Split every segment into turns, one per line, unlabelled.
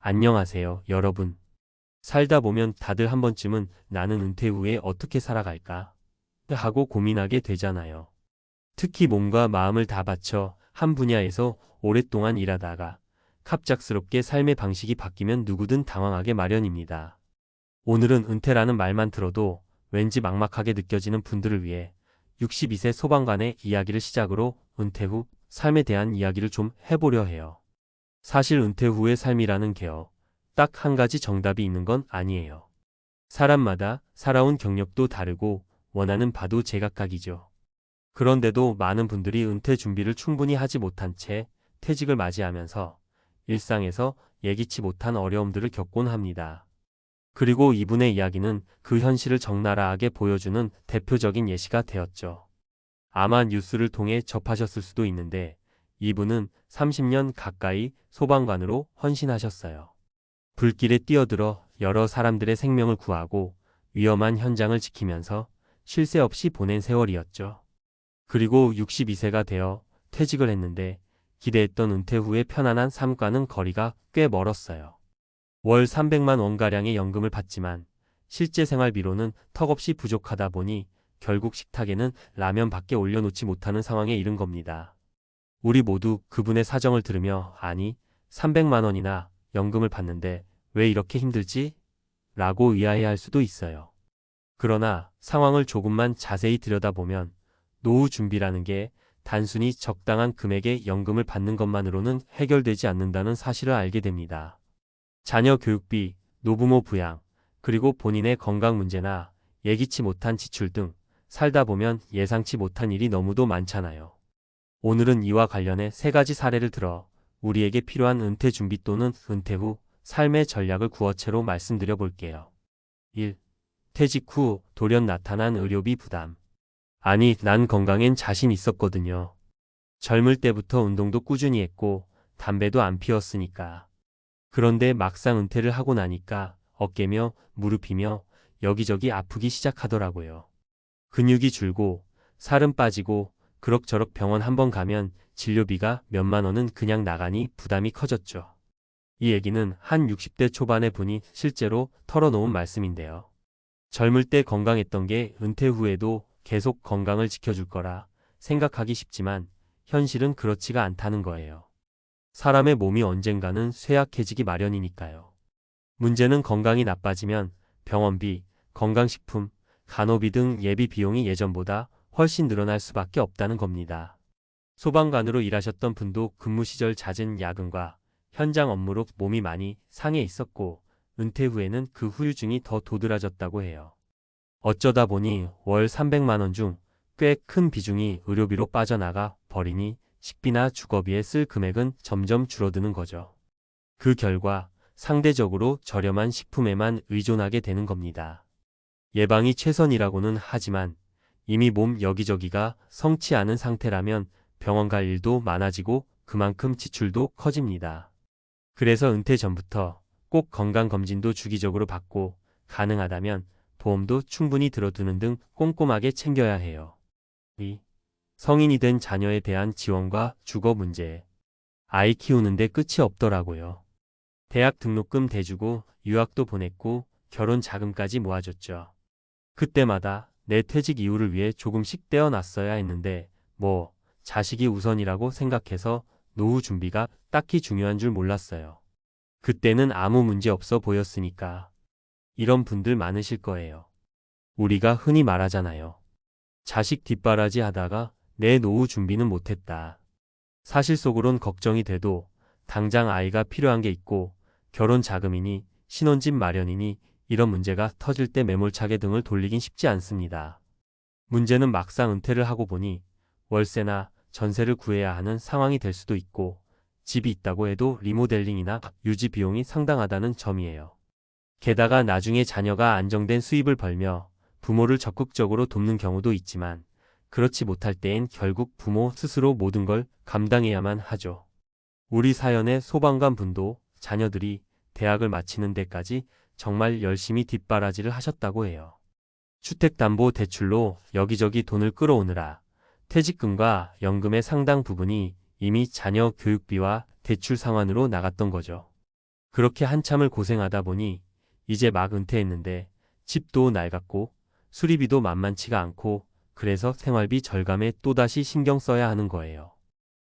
안녕하세요, 여러분. 살다 보면 다들 한 번쯤은 나는 은퇴 후에 어떻게 살아갈까? 하고 고민하게 되잖아요. 특히 몸과 마음을 다 바쳐 한 분야에서 오랫동안 일하다가 갑작스럽게 삶의 방식이 바뀌면 누구든 당황하게 마련입니다. 오늘은 은퇴라는 말만 들어도 왠지 막막하게 느껴지는 분들을 위해 62세 소방관의 이야기를 시작으로 은퇴 후 삶에 대한 이야기를 좀 해보려 해요. 사실 은퇴 후의 삶이라는 게요. 딱 한 가지 정답이 있는 건 아니에요. 사람마다 살아온 경력도 다르고 원하는 바도 제각각이죠. 그런데도 많은 분들이 은퇴 준비를 충분히 하지 못한 채 퇴직을 맞이하면서 일상에서 예기치 못한 어려움들을 겪곤 합니다. 그리고 이분의 이야기는 그 현실을 적나라하게 보여주는 대표적인 예시가 되었죠. 아마 뉴스를 통해 접하셨을 수도 있는데 이분은 30년 가까이 소방관으로 헌신하셨어요. 불길에 뛰어들어 여러 사람들의 생명을 구하고 위험한 현장을 지키면서 쉴 새 없이 보낸 세월이었죠. 그리고 62세가 되어 퇴직을 했는데 기대했던 은퇴 후의 편안한 삶과는 거리가 꽤 멀었어요. 월 300만 원가량의 연금을 받지만 실제 생활비로는 턱없이 부족하다 보니 결국 식탁에는 라면밖에 올려놓지 못하는 상황에 이른 겁니다. 우리 모두 그분의 사정을 들으며 아니 300만 원이나 연금을 받는데 왜 이렇게 힘들지? 라고 의아해할 수도 있어요. 그러나 상황을 조금만 자세히 들여다보면 노후 준비라는 게 단순히 적당한 금액의 연금을 받는 것만으로는 해결되지 않는다는 사실을 알게 됩니다. 자녀 교육비, 노부모 부양, 그리고 본인의 건강 문제나 예기치 못한 지출 등 살다 보면 예상치 못한 일이 너무도 많잖아요. 오늘은 이와 관련해 세 가지 사례를 들어 우리에게 필요한 은퇴 준비 또는 은퇴 후 삶의 전략을 구어체로 말씀드려 볼게요. 1. 퇴직 후 돌연 나타난 의료비 부담. 아니, 난 건강엔 자신 있었거든요. 젊을 때부터 운동도 꾸준히 했고 담배도 안 피웠으니까. 그런데 막상 은퇴를 하고 나니까 어깨며 무릎이며 여기저기 아프기 시작하더라고요. 근육이 줄고 살은 빠지고 그럭저럭 병원 한번 가면 진료비가 몇만 원은 그냥 나가니 부담이 커졌죠. 이 얘기는 한 60대 초반의 분이 실제로 털어놓은 말씀인데요. 젊을 때 건강했던 게 은퇴 후에도 계속 건강을 지켜줄 거라 생각하기 쉽지만 현실은 그렇지가 않다는 거예요. 사람의 몸이 언젠가는 쇠약해지기 마련이니까요. 문제는 건강이 나빠지면 병원비, 건강식품, 간호비 등 예비 비용이 예전보다 훨씬 늘어날 수밖에 없다는 겁니다. 소방관으로 일하셨던 분도 근무 시절 잦은 야근과 현장 업무로 몸이 많이 상해 있었고 은퇴 후에는 그 후유증이 더 도드라졌다고 해요. 어쩌다 보니 월 300만 원 중 꽤 큰 비중이 의료비로 빠져나가 버리니 식비나 주거비에 쓸 금액은 점점 줄어드는 거죠. 그 결과 상대적으로 저렴한 식품에만 의존하게 되는 겁니다. 예방이 최선이라고는 하지만 이미 몸 여기저기가 성치 않은 상태라면 병원 갈 일도 많아지고 그만큼 지출도 커집니다. 그래서 은퇴 전부터 꼭 건강검진도 주기적으로 받고 가능하다면 보험도 충분히 들어두는 등 꼼꼼하게 챙겨야 해요. 2. 성인이 된 자녀에 대한 지원과 주거 문제. 아이 키우는데 끝이 없더라고요. 대학 등록금 대주고 유학도 보냈고 결혼 자금까지 모아줬죠. 그때마다 내 퇴직 이후를 위해 조금씩 떼어놨어야 했는데 자식이 우선이라고 생각해서 노후 준비가 딱히 중요한 줄 몰랐어요. 그때는 아무 문제 없어 보였으니까. 이런 분들 많으실 거예요. 우리가 흔히 말하잖아요. 자식 뒷바라지 하다가 내 노후 준비는 못했다. 사실 속으론 걱정이 돼도 당장 아이가 필요한 게 있고 결혼 자금이니 신혼집 마련이니 이런 문제가 터질 때 매몰차게 등을 돌리긴 쉽지 않습니다. 문제는 막상 은퇴를 하고 보니 월세나 전세를 구해야 하는 상황이 될 수도 있고 집이 있다고 해도 리모델링이나 유지 비용이 상당하다는 점이에요. 게다가 나중에 자녀가 안정된 수입을 벌며 부모를 적극적으로 돕는 경우도 있지만 그렇지 못할 때엔 결국 부모 스스로 모든 걸 감당해야만 하죠. 우리 사연의 소방관 분도 자녀들이 대학을 마치는 데까지 정말 열심히 뒷바라지를 하셨다고 해요. 주택담보대출로 여기저기 돈을 끌어오느라 퇴직금과 연금의 상당 부분이 이미 자녀 교육비와 대출 상환으로 나갔던 거죠. 그렇게 한참을 고생하다 보니 이제 막 은퇴했는데 집도 낡았고 수리비도 만만치가 않고 그래서 생활비 절감에 또다시 신경 써야 하는 거예요.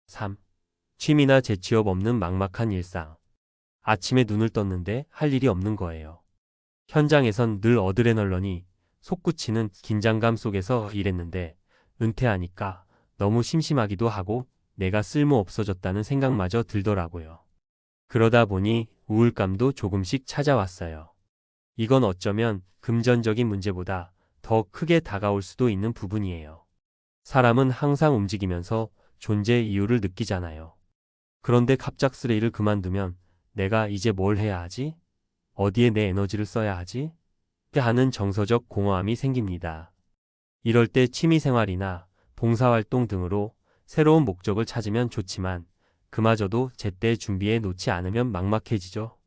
3. 취미나 재취업 없는 막막한 일상. 아침에 눈을 떴는데 할 일이 없는 거예요. 현장에선 늘 어드레널런이 솟구치는 긴장감 속에서 일했는데 은퇴하니까 너무 심심하기도 하고 내가 쓸모 없어졌다는 생각마저 들더라고요. 그러다 보니 우울감도 조금씩 찾아왔어요. 이건 어쩌면 금전적인 문제보다 더 크게 다가올 수도 있는 부분이에요. 사람은 항상 움직이면서 존재 이유를 느끼잖아요. 그런데 갑작스레 일을 그만두면 내가 이제 뭘 해야 하지? 어디에 내 에너지를 써야 하지? 하는 정서적 공허함이 생깁니다. 이럴 때 취미생활이나 봉사활동 등으로 새로운 목적을 찾으면 좋지만 그마저도 제때 준비해 놓지 않으면 막막해지죠.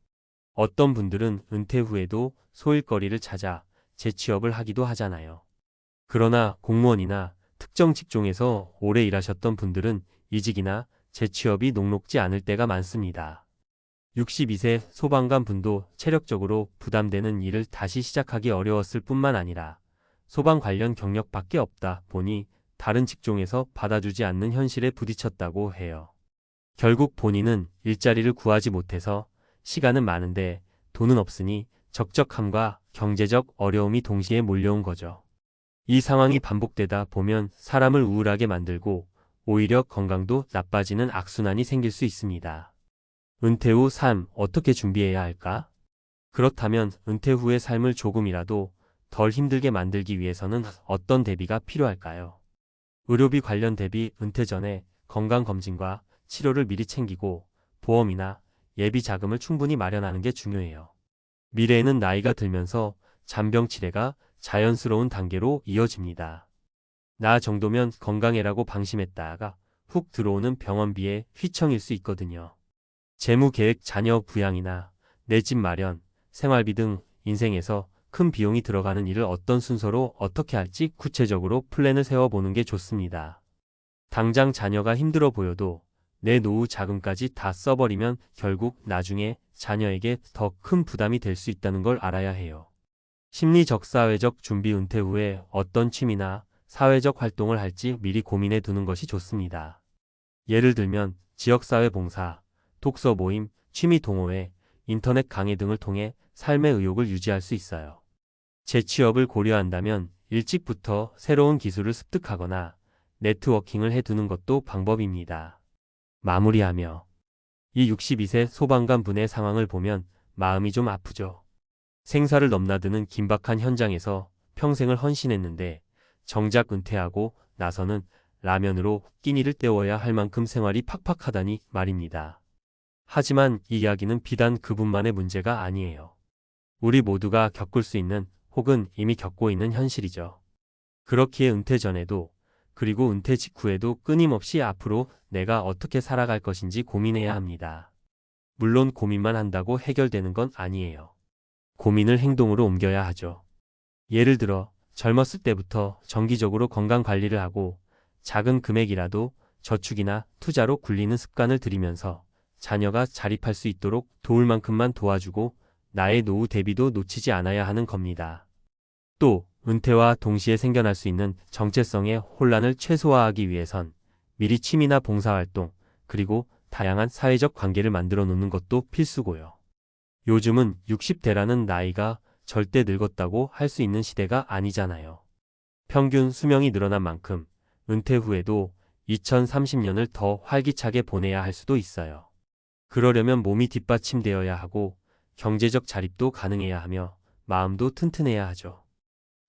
어떤 분들은 은퇴 후에도 소일거리를 찾아 재취업을 하기도 하잖아요. 그러나 공무원이나 특정 직종에서 오래 일하셨던 분들은 이직이나 재취업이 녹록지 않을 때가 많습니다. 62세 소방관 분도 체력적으로 부담되는 일을 다시 시작하기 어려웠을 뿐만 아니라 소방 관련 경력밖에 없다 보니 다른 직종에서 받아주지 않는 현실에 부딪혔다고 해요. 결국 본인은 일자리를 구하지 못해서 시간은 많은데 돈은 없으니 적적함과 경제적 어려움이 동시에 몰려온 거죠. 이 상황이 반복되다 보면 사람을 우울하게 만들고 오히려 건강도 나빠지는 악순환이 생길 수 있습니다. 은퇴 후 삶 어떻게 준비해야 할까? 그렇다면 은퇴 후의 삶을 조금이라도 덜 힘들게 만들기 위해서는 어떤 대비가 필요할까요? 의료비 관련 대비 은퇴 전에 건강검진과 치료를 미리 챙기고 보험이나 예비 자금을 충분히 마련하는 게 중요해요. 미래에는 나이가 들면서 잔병 치레가 자연스러운 단계로 이어집니다. 나 정도면 건강해라고 방심했다가 훅 들어오는 병원비에 휘청일 수 있거든요. 재무계획, 자녀 부양이나 내 집 마련, 생활비 등 인생에서 큰 비용이 들어가는 일을 어떤 순서로 어떻게 할지 구체적으로 플랜을 세워보는 게 좋습니다. 당장 자녀가 힘들어 보여도 내 노후 자금까지 다 써버리면 결국 나중에 자녀에게 더 큰 부담이 될 수 있다는 걸 알아야 해요. 심리적, 사회적 준비. 은퇴 후에 어떤 취미나 사회적 활동을 할지 미리 고민해 두는 것이 좋습니다. 예를 들면 지역사회 봉사, 독서 모임, 취미 동호회, 인터넷 강의 등을 통해 삶의 의욕을 유지할 수 있어요. 재취업을 고려한다면 일찍부터 새로운 기술을 습득하거나 네트워킹을 해두는 것도 방법입니다. 마무리하며 이 62세 소방관 분의 상황을 보면 마음이 좀 아프죠. 생사를 넘나드는 긴박한 현장에서 평생을 헌신했는데 정작 은퇴하고 나서는 라면으로 끼니를 때워야 할 만큼 생활이 팍팍하다니 말입니다. 하지만 이 이야기는 비단 그분만의 문제가 아니에요. 우리 모두가 겪을 수 있는 혹은 이미 겪고 있는 현실이죠. 그렇기에 은퇴 전에도 그리고 은퇴 직후에도 끊임없이 앞으로 내가 어떻게 살아갈 것인지 고민해야 합니다. 물론 고민만 한다고 해결되는 건 아니에요. 고민을 행동으로 옮겨야 하죠. 예를 들어 젊었을 때부터 정기적으로 건강 관리를 하고 작은 금액이라도 저축이나 투자로 굴리는 습관을 들이면서 자녀가 자립할 수 있도록 도울 만큼만 도와주고 나의 노후 대비도 놓치지 않아야 하는 겁니다. 또 은퇴와 동시에 생겨날 수 있는 정체성의 혼란을 최소화하기 위해선 미리 취미나 봉사활동 그리고 다양한 사회적 관계를 만들어 놓는 것도 필수고요. 요즘은 60대라는 나이가 절대 늙었다고 할 수 있는 시대가 아니잖아요. 평균 수명이 늘어난 만큼 은퇴 후에도 2030년을 더 활기차게 보내야 할 수도 있어요. 그러려면 몸이 뒷받침되어야 하고 경제적 자립도 가능해야 하며 마음도 튼튼해야 하죠.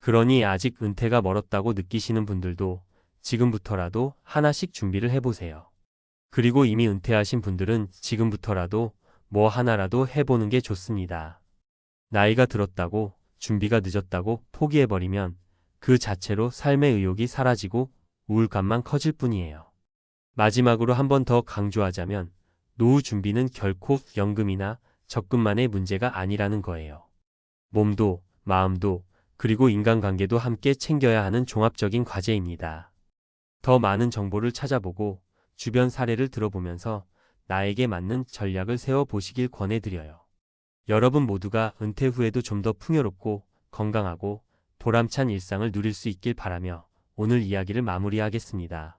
그러니 아직 은퇴가 멀었다고 느끼시는 분들도 지금부터라도 하나씩 준비를 해보세요. 그리고 이미 은퇴하신 분들은 지금부터라도 뭐 하나라도 해보는 게 좋습니다. 나이가 들었다고 준비가 늦었다고 포기해버리면 그 자체로 삶의 의욕이 사라지고 우울감만 커질 뿐이에요. 마지막으로 한 번 더 강조하자면 노후 준비는 결코 연금이나 적금만의 문제가 아니라는 거예요. 몸도 마음도 그리고 인간관계도 함께 챙겨야 하는 종합적인 과제입니다. 더 많은 정보를 찾아보고 주변 사례를 들어보면서 나에게 맞는 전략을 세워보시길 권해드려요. 여러분 모두가 은퇴 후에도 좀 더 풍요롭고 건강하고 보람찬 일상을 누릴 수 있길 바라며 오늘 이야기를 마무리하겠습니다.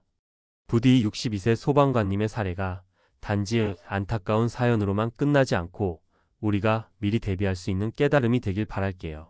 부디 62세 소방관님의 사례가 단지 안타까운 사연으로만 끝나지 않고 우리가 미리 대비할 수 있는 깨달음이 되길 바랄게요.